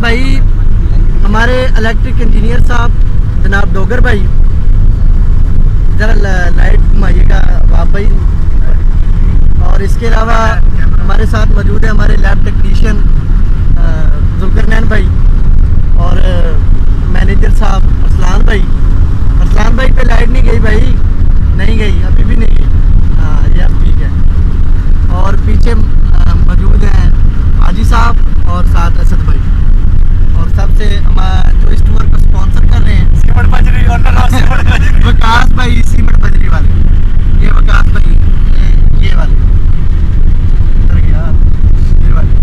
भाई हमारे electric engineer साहब जनाब डोगर भाई, ज़रा लाइट घुमाइएगा आप भाई। और इसके अलावा हमारे साथ मौजूद है हमारे लैब टेक्नीशियन जुल्करनैन भाई और मैनेजर साहब अरसलान भाई। अरसलान भाई पे लाइट नहीं गई भाई, नहीं गई, अभी भी नहीं गई। हाँ ये अब ठीक है। और पीछे मौजूद हैं हाजी साहब और साथ असद भाई, और सबसे जो इस टूर को स्पॉन्सर कर रहे हैं विकास भाई, सीमेंट बजरी वाले, ये विकास भाई, ये वाले इधर गया, ये वाले।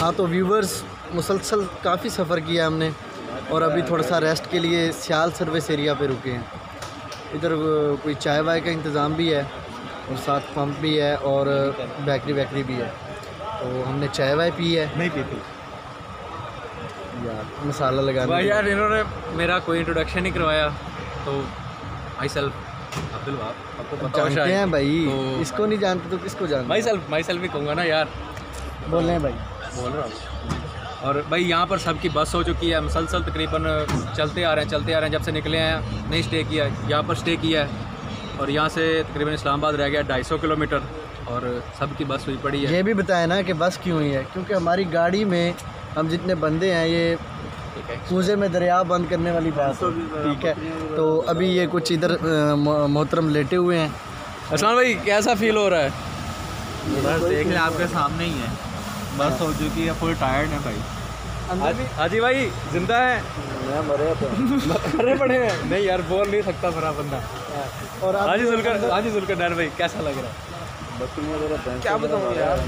हाँ तो व्यूवर्स, मुसलसल काफ़ी सफ़र किया हमने और अभी थोड़ा सा रेस्ट के लिए सियाल सर्विस एरिया पे रुके हैं। इधर कोई चाय वाय का इंतज़ाम भी है और साथ पंप भी है और बेकरी भी है। तो हमने चाय वाय पी है, नहीं पीती यार, मसाला लगाना भाई यार, इन्होंने मेरा कोई इंट्रोडक्शन नहीं करवाया। तो माई सेल्फ अब्दुल वहाब, आपको पता जानते हैं भाई, तो इसको नहीं जानते तो किसको जानते? माई सेल्फ भी कहूँगा ना यार, बोल रहे हैं भाई, बोल रहा हूँ। और भाई यहाँ पर सबकी बस हो चुकी है, मुसलसल तकरीबन चलते आ रहे हैं जब से निकले हैं, नहीं स्टे किया है, यहाँ पर स्टे किया है। और यहाँ से तकरीबन इस्लामाबाद रह गया 250 किलोमीटर और सबकी बस हुई पड़ी है। ये भी बताया ना कि बस क्यों हुई है, क्योंकि हमारी गाड़ी में हम जितने बंदे हैं ये कूजे में दरिया बंद करने वाली बात है, ठीक है। तो अभी ये कुछ इधर मोहतरम लेटे हुए हैं। अरसलान भाई कैसा फील हो रहा है? बस देख लें, आपके सामने ही है, बस हो चुकी है, फुल टायर्ड है भाई। हाजी भाई जिंदा है? मरे पड़े हैं? नहीं यार, बोल नहीं सकता भरा बंदा। और हाजी जुल्करनैन भाई कैसा लग रहा है? क्या बताऊँ यार,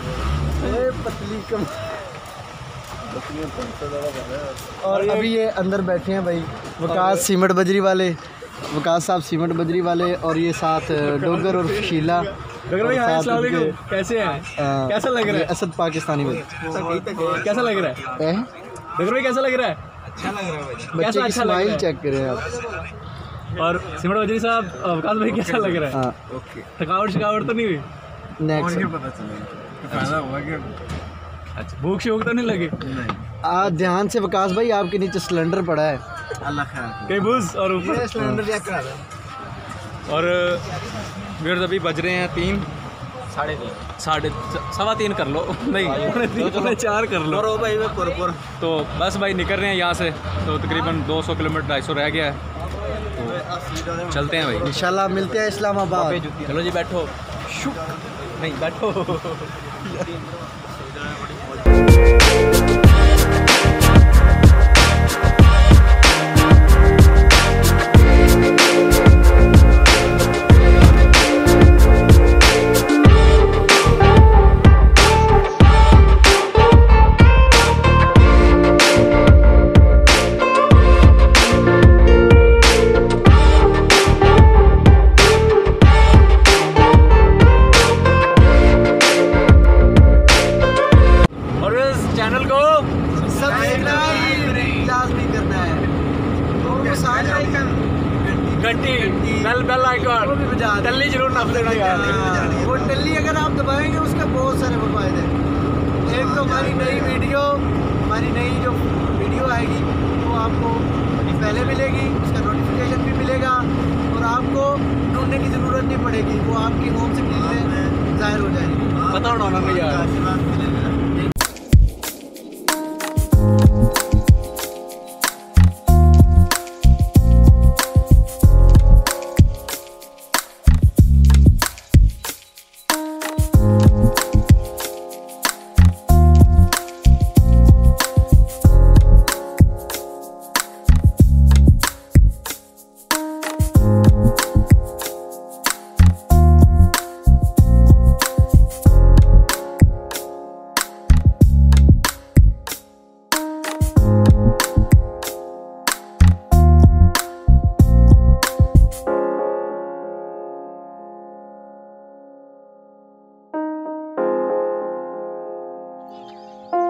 पतली कम। और अभी ये अंदर बैठे हैं भाई विकास सीमेंट बजरी वाले, विकास साहब सीमेंट बजरी वाले, और ये साथ डोगर और शीला। डोगर भाई हाय, अस्सलाम वालेकुम, कैसे हैं? कैसा लग रहा है? असद पाकिस्तानी भाई, कैसा लग रहा है? डोगर भाई कैसा लग रहा है? अच्छा लग रहा है भाई। बच्चे की स्माइल चेक करें आप। और सीमेंट बजरी साहब, विकास भाई कैसा लग रहा है? हाँ ओके, थकावट तो नहीं हुई? नेक्स्ट पता चलेगा, फायदा हुआ कि अच्छा, भूख शौक तो नहीं लगे? आज ध्यान से विकास भाई, आपके नीचे सिलेंडर पड़ा है, अल्लाह खैर। कहीं बुझ और ऊपर सिलेंडर चेक करा दो। और मेरे अभी बज रहे हैं 3, साढ़े 3:15 कर लो, नहीं 3:45 कर लो भाई तो बस भाई निकल रहे हैं यहाँ से। तो तकरीबन 200 किलोमीटर 250 रह गया है, तो चलते हैं भाई इंशाल्लाह मिलते हैं इस्लामाबाद। चलो जी बैठो, नहीं बैठो। बेल आइकॉन टल्ली जरूर नप देना यार। वो टल्ली अगर आप दबाएंगे उसके बहुत सारे फायदे हैं। एक तो हमारी नई वीडियो, हमारी नई जो वीडियो आएगी वो आपको पहले मिलेगी, उसका नोटिफिकेशन भी मिलेगा और आपको ढूंढने की ज़रूरत नहीं पड़ेगी, वो आपकी होम स्क्रीन में ज़ाहिर हो जाएगी। बताओ ना यार।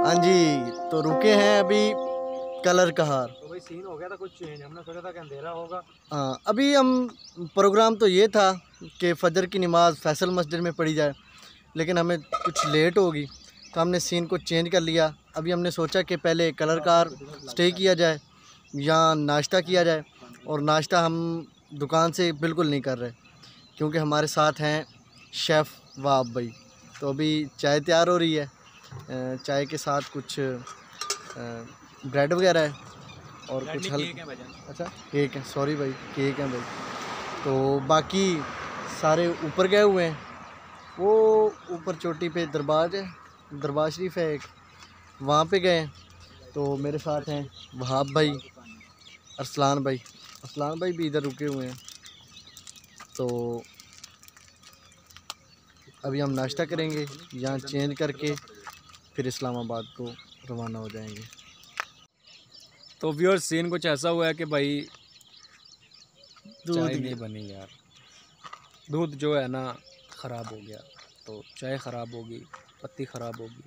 हाँ जी, तो रुके हैं अभी कलर कहार। तो भाई सीन हो गया था कुछ चेंज, हमने सोचा था कि अंधेरा होगा। हाँ, अभी हम प्रोग्राम तो ये था कि फ़जर की नमाज़ फैसल मस्जिद में पढ़ी जाए, लेकिन हमें कुछ लेट होगी तो हमने सीन को चेंज कर लिया। अभी हमने सोचा कि पहले कलर कार स्टे किया जाए या नाश्ता किया जाए, और नाश्ता हम दुकान से बिल्कुल नहीं कर रहे क्योंकि हमारे साथ हैं शेफ़ वाब भाई। तो अभी चाय तैयार हो रही है, चाय के साथ कुछ ब्रेड वगैरह है और कुछ अच्छा केक है, सॉरी भाई केक है भाई। तो बाकी सारे ऊपर गए हुए हैं, वो ऊपर चोटी पे दरबार शरीफ है एक, वहाँ पे गए हैं। तो मेरे साथ हैं वहाब भाई, अरसलान भाई भी इधर रुके हुए हैं। तो अभी हम नाश्ता करेंगे, यहाँ चेंज करके फिर इस्लामाबाद को रवाना हो जाएंगे। तो व्यूअर्स सीन कुछ ऐसा हुआ है कि भाई दूध चाय नहीं बनी यार, दूध जो है ना ख़राब हो गया, तो चाय ख़राब होगी, पत्ती ख़राब होगी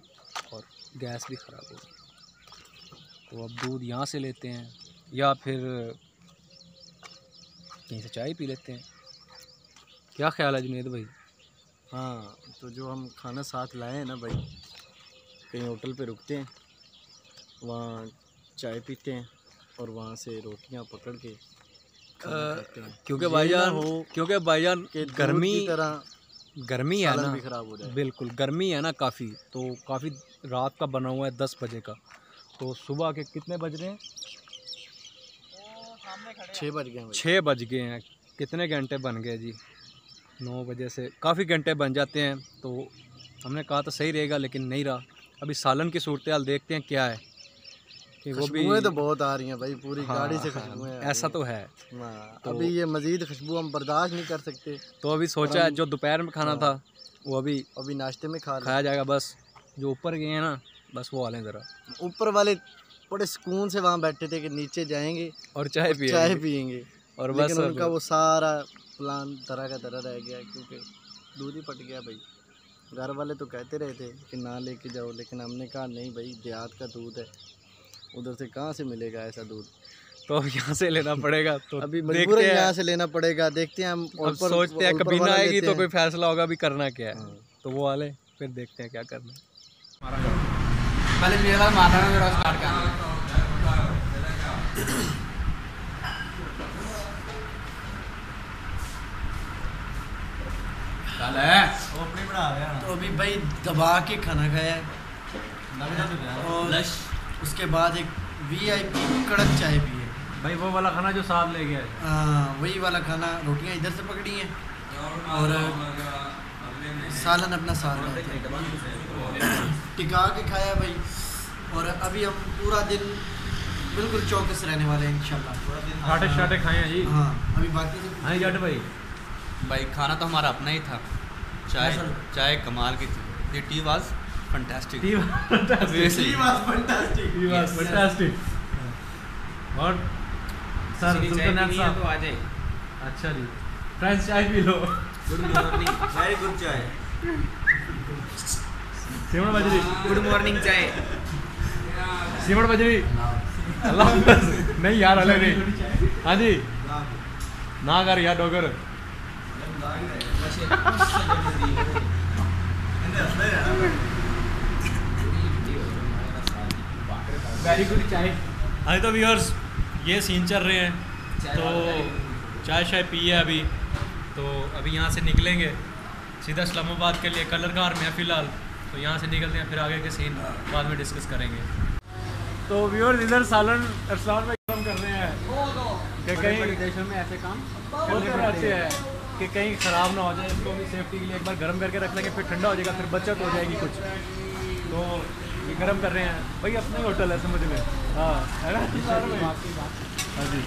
और गैस भी ख़राब होगी। तो अब दूध यहाँ से लेते हैं या फिर कहीं से चाय पी लेते हैं। क्या ख्याल है जुनेद भाई? हाँ, तो जो हम खाना साथ लाए हैं ना भाई, कहीं होटल पे रुकते हैं, वहाँ चाय पीते हैं और वहाँ से रोटियाँ पकड़ के खाते हैं। क्योंकि भाईजान गर्मी की तरह गर्मी है ना, भी ख़राब हो जाए। बिल्कुल गर्मी है ना काफ़ी, तो काफ़ी रात का बना हुआ है 10 बजे का, तो सुबह के कितने बज रहे हैं? 6 बज गए। 6 बज गए हैं। कितने घंटे बन गए जी? 9 बजे से काफ़ी घंटे बन जाते हैं। तो हमने कहा तो सही रहेगा, लेकिन नहीं रहा। अभी सालन की सूरत हाल देखते हैं क्या है कि वो भी खुशबुएं तो बहुत आ रही हैं भाई, पूरी हाँ, गाड़ी से हाँ, खुशबुएं ऐसा तो है। तो अभी ये मज़ीद खुशबू हम बर्दाश्त नहीं कर सकते, तो अभी सोचा है जो दोपहर में खाना था वो अभी नाश्ते में खाया जाएगा। बस जो ऊपर गए हैं ना, बस वो वाले ज़रा ऊपर वाले बड़े सुकून से वहाँ बैठे थे कि नीचे जाएंगे और चाय पियेंगे और बस लेकिन उनका वो सारा प्लान तरह का तरह रह गया क्योंकि दूध ही फट गया भाई। घर वाले तो कहते रहे थे कि ना लेके जाओ, लेकिन हमने कहा नहीं भाई, देहात का दूध है, उधर से कहाँ से मिलेगा ऐसा दूध, तो यहाँ से लेना पड़ेगा। तो अभी मजबूरन यहाँ से लेना पड़ेगा। देखते हैं हम, अब सोचते हैं कभी ना आएगी तो कोई फैसला होगा भी करना क्या है। तो वो वाले फिर देखते हैं क्या करना है। पहले मेरे वाला मारना मेरा स्टार्ट करना तो अभी भाई दबा के खाना खाया और उसके बाद एक VIP कड़क चाय पी है भाई। वो वाला खाना जो साथ ले गया, हाँ वही वाला खाना। रोटियां इधर से पकड़ी हैं और सालन अपना साथ टिका के खाया भाई। और अभी हम पूरा दिन बिल्कुल चौकस रहने वाले हैं इंशाल्लाह। शाटे खाए हैं जी। हाँ अभी बाकी से हाँ जट भाई खाना तो हमारा अपना ही था। चाय कमाल की थी। Tea was fantastic. और सर तो आ जाए। अच्छा जी, फ्रेंच चाय पी लो। Good morning. Very good chai. सिमर बजरी। गुड मॉर्निंग चाय। सिमर बजरी। अल्लाह नहीं यार, अलग नहीं। हाँ जी ना कर यार डोगर। वेरी गुड चाय। हाँ तो व्यूअर्स ये सीन चल रहे हैं, तो चाय शाय पी है अभी। तो अभी यहाँ से निकलेंगे सीधा इस्लामाबाद के लिए। कलर कार में है फ़िलहाल, तो यहाँ से निकलते हैं, फिर आगे के सीन बाद में डिस्कस करेंगे। तो व्यूअर्स इधर सालन अरसलान में काम कर रहे हैं कि कहीं देशों में ऐसे काम करने रहते हैं कि कहीं ख़राब ना हो जाए। इसको भी सेफ्टी के लिए एक बार गर्म करके रख लेंगे, फिर ठंडा हो जाएगा, फिर बचत हो जाएगी कुछ। तो ये गर्म कर रहे हैं भाई, अपना ही होटल है समझ में। हाँ है ना। हाँ जी।